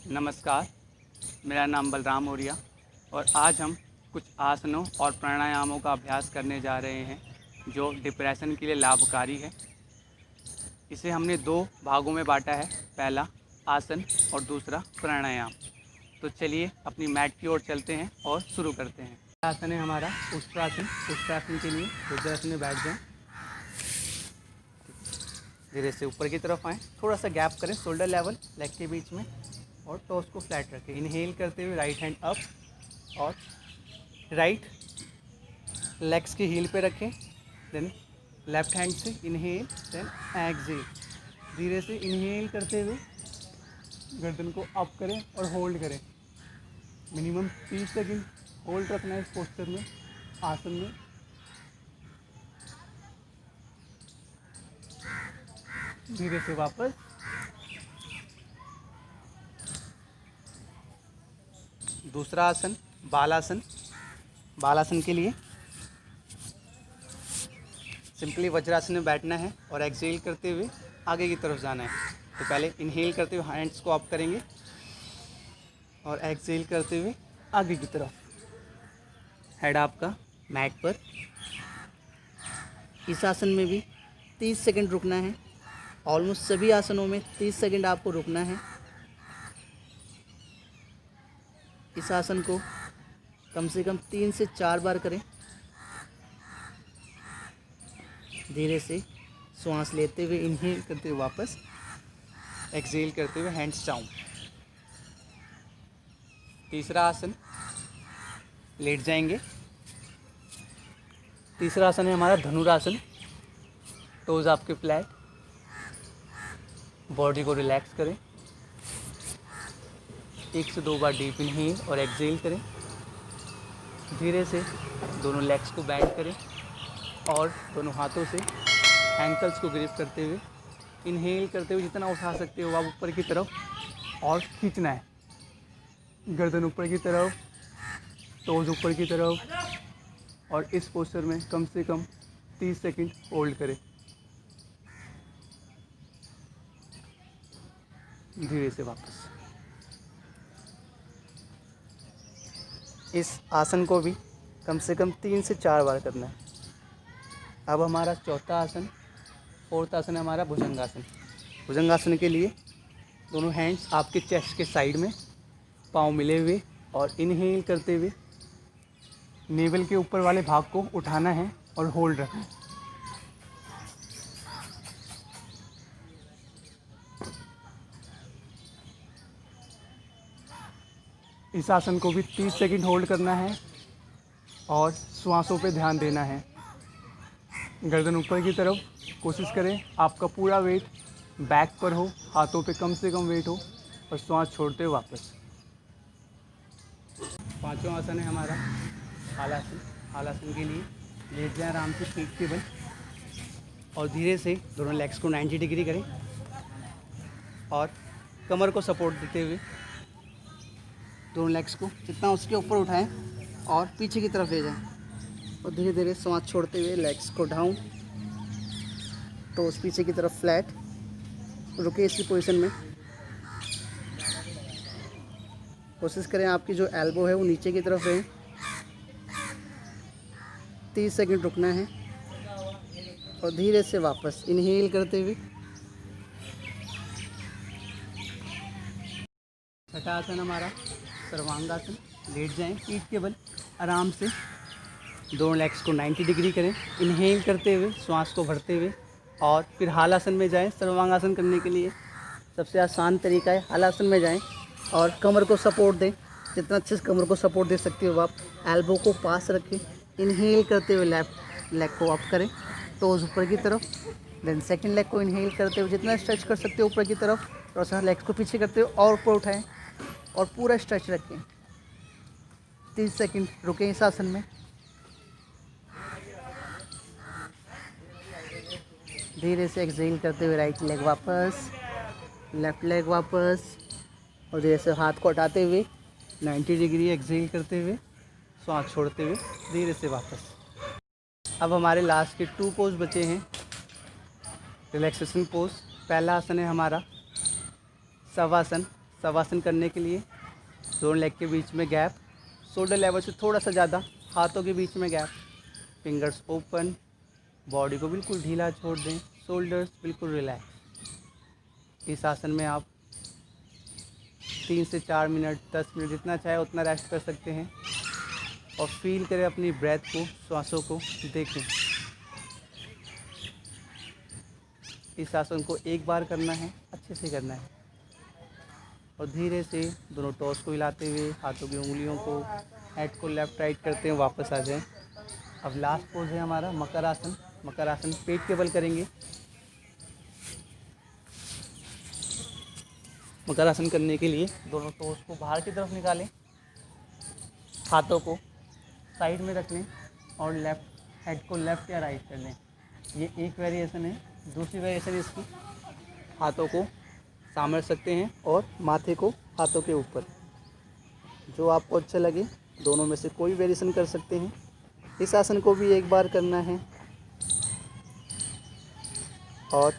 नमस्कार, मेरा नाम बलराम मौर्य और आज हम कुछ आसनों और प्राणायामों का अभ्यास करने जा रहे हैं जो डिप्रेशन के लिए लाभकारी है। इसे हमने दो भागों में बांटा है, पहला आसन और दूसरा प्राणायाम। तो चलिए अपनी मैट की ओर चलते हैं और शुरू करते हैं। आसन है हमारा उष्ट्रासन। उष्ट्रासन के लिए वज्रासन में बैठ जाएं। धीरे से ऊपर की तरफ आएँ, थोड़ा सा गैप करें शोल्डर लेवल लेग के बीच में और टोस को फ्लैट रखें। इनहेल करते हुए राइट हैंड अप और राइट लेग्स की हील पे रखें। देन लेफ्ट हैंड से इनहेल, देन एक्सहेल। धीरे से इनहेल करते हुए गर्दन को अप करें और होल्ड करें। मिनिमम 30 सेकंड होल्ड रखना है इस पोस्चर में, आसन में। धीरे से वापस। दूसरा आसन बालासन। बालासन के लिए सिंपली वज्रासन में बैठना है और एक्सहेल करते हुए आगे की तरफ जाना है। तो पहले इनहेल करते हुए हैंड्स को अप करेंगे और एक्सहेल करते हुए आगे की तरफ। हेड आपका मैट पर। इस आसन में भी 30 सेकंड रुकना है। ऑलमोस्ट सभी आसनों में 30 सेकंड आपको रुकना है। इस आसन को कम से कम 3 से 4 बार करें। धीरे से श्वास लेते हुए इनहेल करते हुए वापस, एक्सहेल करते हुए हैंड्स डाउन। तीसरा आसन लेट जाएंगे। तीसरा आसन है हमारा धनुरासन। टोज आपके फ्लैट, बॉडी को रिलैक्स करें। 1 से 2 बार डीप इनहेल और एक्सहेल करें। धीरे से दोनों लेग्स को बेंड करें और दोनों हाथों से एंकल्स को ग्रिप करते हुए इनहेल करते हुए जितना उठा सकते हो आप ऊपर की तरफ और खींचना है। गर्दन ऊपर की तरफ, टोज ऊपर की तरफ और इस पोस्चर में कम से कम 30 सेकंड होल्ड करें। धीरे से वापस। इस आसन को भी कम से कम 3 से 4 बार करना है। अब हमारा चौथा आसन, फोर्थ आसन है हमारा भुजंगासन। भुजंगासन के लिए दोनों हैंड्स आपके चेस्ट के साइड में, पाँव मिले हुए और इनहेल करते हुए नेवल के ऊपर वाले भाग को उठाना है और होल्ड रखना है। इस आसन को भी 30 सेकंड होल्ड करना है और श्वासों पे ध्यान देना है। गर्दन ऊपर की तरफ, कोशिश करें आपका पूरा वेट बैक पर हो, हाथों पे कम से कम वेट हो और श्वास छोड़ते हुए वापस। पांचवा आसन है हमारा हालासन। हालासन के लिए लेट जाएं आराम से पीठ के बल और धीरे से दोनों लेग्स को 90 डिग्री करें और कमर को सपोर्ट देते हुए दोनों लेग्स को जितना उसके ऊपर उठाएं और पीछे की तरफ ले जाएं और धीरे धीरे सांस छोड़ते हुए लेग्स को डाउन, टोस पीछे की तरफ फ्लैट। रुके इसी पोजीशन में। कोशिश करें आपकी जो एल्बो है वो नीचे की तरफ रहे। 30 सेकंड रुकना है और धीरे से वापस इनहेल करते हुए। छठा आसन हमारा सर्वांगासन। लेट जाएं पीठ के बल, आराम से दोनों लेग्स को 90 डिग्री करें। इनहेल करते हुए श्वास को भरते हुए और फिर हालासन में जाएं। सर्वांगासन करने के लिए सबसे आसान तरीका है हालासन में जाएं और कमर को सपोर्ट दें। जितना अच्छे से कमर को सपोर्ट दे सकते हो आप। एल्बो को पास रखें। इनहेल करते हुए लेफ्ट लेग को अप करें, टोज ऊपर की तरफ। देन सेकंड लेग को इनहेल करते हुए जितना स्ट्रेच कर सकते हो ऊपर की तरफ, थोड़ा सा लेग्स को पीछे करते हुए और ऊपर उठाएं और पूरा स्ट्रेच रखें। 30 सेकंड रुकें इस आसन में। धीरे से एक्सहेल करते हुए राइट लेग वापस, लेफ्ट लेग वापस और धीरे से हाथ को हटाते हुए 90 डिग्री एक्सहेल करते हुए श्वास छोड़ते हुए धीरे से वापस। अब हमारे लास्ट के 2 पोज बचे हैं, रिलैक्सेशन पोज। पहला आसन है हमारा शवासन। शवासन करने के लिए दोनों लेग के बीच में गैप, शोल्डर लेवल से थोड़ा सा ज़्यादा, हाथों के बीच में गैप, फिंगर्स ओपन, बॉडी को बिल्कुल ढीला छोड़ दें, शोल्डर्स बिल्कुल रिलैक्स। इस आसन में आप 3 से 4 मिनट, 10 मिनट जितना चाहे उतना रेस्ट कर सकते हैं और फील करें अपनी ब्रेथ को, श्वासों को देखें। इस आसन को एक बार करना है, अच्छे से करना है और धीरे से दोनों टॉस को हिलाते हुए हाथों की उंगलियों को, हेड को लेफ़्ट राइट करते हुए वापस आ जाएं। अब लास्ट पोज है हमारा मकर आसन। मकर आसन पेट के बल करेंगे। मकर आसन करने के लिए दोनों टोस को बाहर की तरफ निकालें, हाथों को साइड में रख लें और लेफ़्ट हेड को लेफ़्ट या राइट कर लें। ये एक वेरिएशन है। दूसरी वेरिएशन इसकी, हाथों को सामने रख सकते हैं और माथे को हाथों के ऊपर, जो आपको अच्छा लगे दोनों में से कोई वेरिएशन कर सकते हैं। इस आसन को भी एक बार करना है और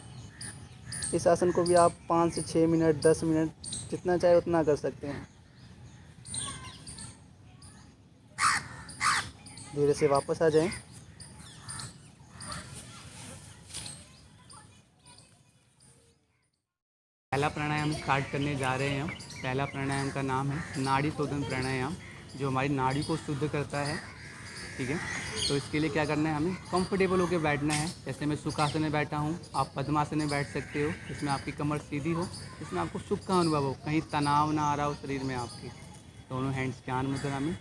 इस आसन को भी आप 5 से 6 मिनट, 10 मिनट जितना चाहे उतना कर सकते हैं। धीरे से वापस आ जाएं। पहला प्राणायाम स्टार्ट करने जा रहे हैं हम। पहला प्राणायाम का नाम है नाड़ी शोधन प्राणायाम, जो हमारी नाड़ी को शुद्ध करता है। ठीक है, तो इसके लिए क्या करना है, हमें कंफर्टेबल होकर बैठना है। जैसे मैं सुखासन में बैठा हूँ, आप पद्मासन में बैठ सकते हो, जिसमें आपकी कमर सीधी हो, जिसमें आपको सुख का अनुभव हो, कहीं तनाव ना आ रहा हो शरीर में आपके। दोनों हैंड्स ज्ञान मुद्रा में।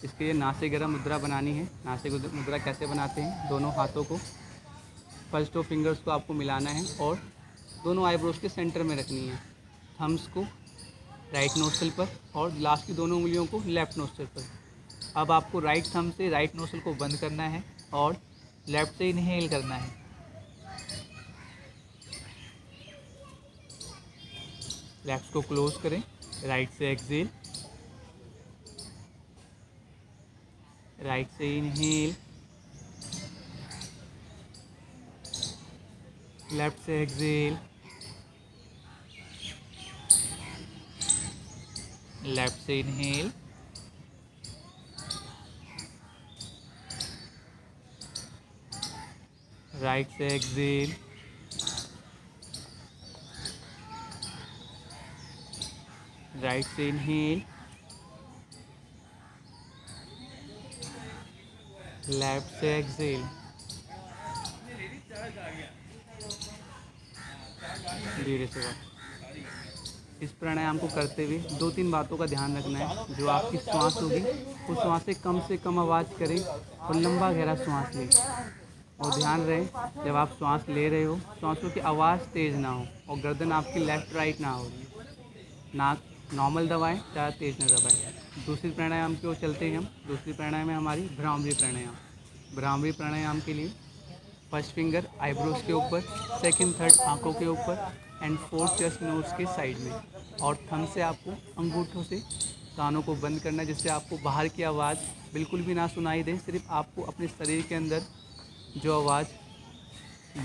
इसके लिए नासिगरम मुद्रा बनानी है। नासिक मुद्रा कैसे बनाते हैं, दोनों हाथों को, फर्स्ट 2 फिंगर्स को आपको मिलाना है और दोनों आईब्रोज के सेंटर में रखनी है। थम्स को राइट नोस्ट्रिल पर और लास्ट की दोनों उंगलियों को लेफ़्ट नोस्ट्रिल पर। अब आपको राइट थंब से राइट नोस्ट्रिल को बंद करना है और लेफ़्ट से इनहेल करना है। लेफ्ट को क्लोज करें, राइट से एक्सेल, राइट से इनहेल, लेफ्ट से एक्सेल, लेफ्ट से इनहेल, राइट से एक्सेल, राइट से इनहेल, लेफ्ट से एक्सेल। धीरे से बात। इस प्राणायाम को करते हुए 2-3 बातों का ध्यान रखना है। जो आपकी श्वास होगी उस श्वास से कम आवाज़ करें और लंबा गहरा श्वास लें। और ध्यान रहे, जब आप श्वास ले रहे हो, श्वासों की आवाज़ तेज़ ना हो और गर्दन आपकी लेफ़्ट राइट ना हो। नाक नॉर्मल दबाएं, ज़्यादा तेज़ ना दबाएं। दूसरी प्राणायाम की ओर चलते हैं हम। दूसरी प्राणायाम है हमारी भ्रामरी प्राणायाम। भ्रामरी प्राणायाम के लिए फर्स्ट फिंगर आईब्रोज के ऊपर, सेकंड थर्ड आंखों के ऊपर एंड फोर्थ चेस्ट नोज के साइड में, और थंब से आपको अंगूठों से कानों को बंद करना है, जिससे आपको बाहर की आवाज़ बिल्कुल भी ना सुनाई दे। सिर्फ आपको अपने शरीर के अंदर जो आवाज़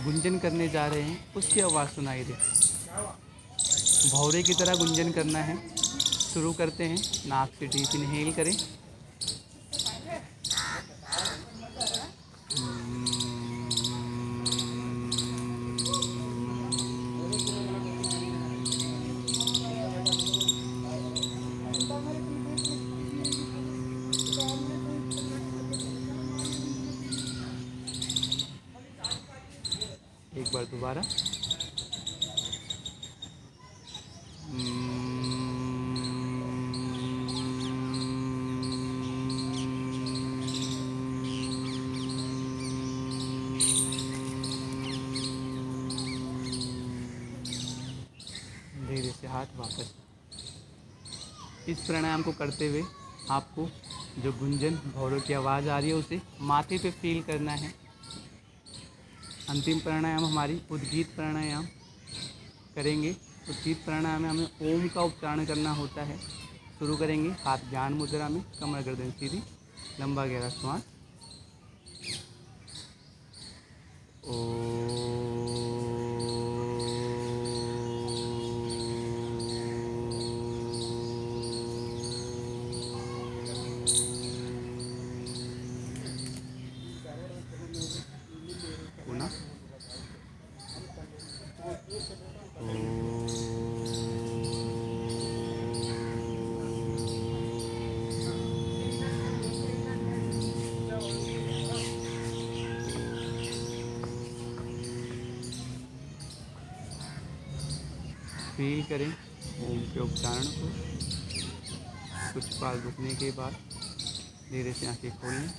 गुंजन करने जा रहे हैं उसकी आवाज़ सुनाई दे। भौरे की तरह गुंजन करना है। शुरू करते हैं। नाक से डीप इनहेल करें, एक बार दोबारा। धीरे से हाथ वापस। इस प्राणायाम को करते हुए आपको जो गुंजन भौरों की आवाज़ आ रही है उसे माथे पे फील करना है। अंतिम प्राणायाम हमारी उद्गीत प्राणायाम करेंगे। उद्गीत प्राणायाम में हमें ओम का उच्चारण करना होता है। शुरू करेंगे हाथ ज्ञान मुद्रा में, कमर गर्दन सीधी, लंबा गहरा श्वास। ओ फील करें ओम के उच्चारण को। कुछ पल रुकने के बाद धीरे से आंखें खोलें।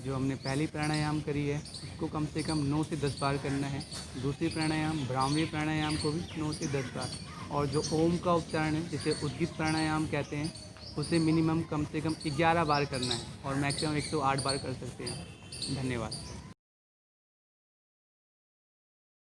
जो हमने पहली प्राणायाम करी है उसको कम से कम 9 से 10 बार करना है। दूसरी प्राणायाम ब्राह्मी प्राणायाम को भी 9 से 10 बार, और जो ओम का उच्चारण है जिसे उद्गीत प्राणायाम कहते हैं उसे मिनिमम कम से कम 11 बार करना है और मैक्सिमम 108 बार कर सकते हैं। धन्यवाद।